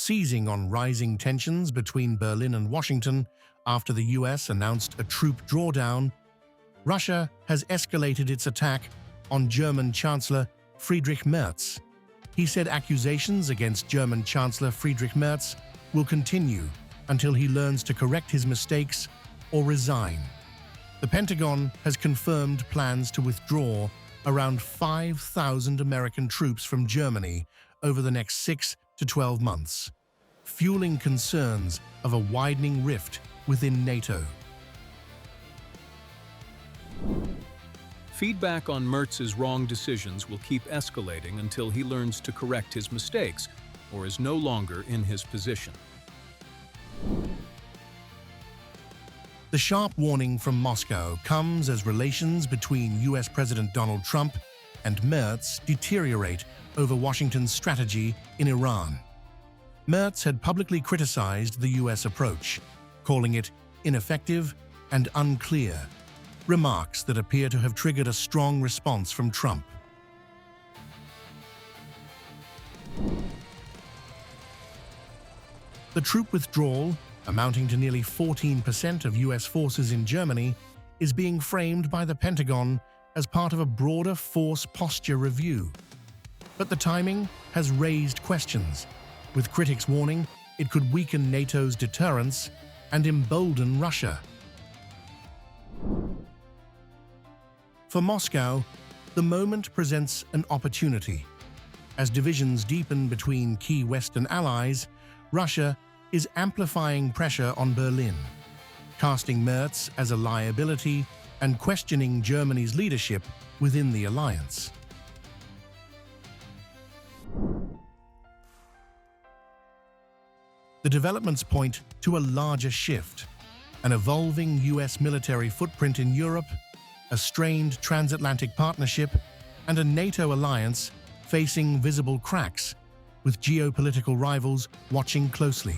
Seizing on rising tensions between Berlin and Washington after the US announced a troop drawdown, Russia has escalated its attack on German Chancellor Friedrich Merz. He said accusations against German Chancellor Friedrich Merz will continue until he learns to correct his mistakes or resign. The Pentagon has confirmed plans to withdraw around 5,000 American troops from Germany over the next 6 to 12 months, fueling concerns of a widening rift within NATO. Feedback on Merz's wrong decisions will keep escalating until he learns to correct his mistakes or is no longer in his position. The sharp warning from Moscow comes as relations between US President Donald Trump and Merz deteriorate over Washington's strategy in Iran. Merz had publicly criticized the US approach, calling it ineffective and unclear, remarks that appear to have triggered a strong response from Trump. The troop withdrawal, amounting to nearly 14% of US forces in Germany, is being framed by the Pentagon as part of a broader force posture review. But the timing has raised questions, with critics warning it could weaken NATO's deterrence and embolden Russia. For Moscow, the moment presents an opportunity. As divisions deepen between key Western allies, Russia is amplifying pressure on Berlin, casting Merz as a liability and questioning Germany's leadership within the alliance. The developments point to a larger shift, an evolving US military footprint in Europe, a strained transatlantic partnership, and a NATO alliance facing visible cracks, with geopolitical rivals watching closely.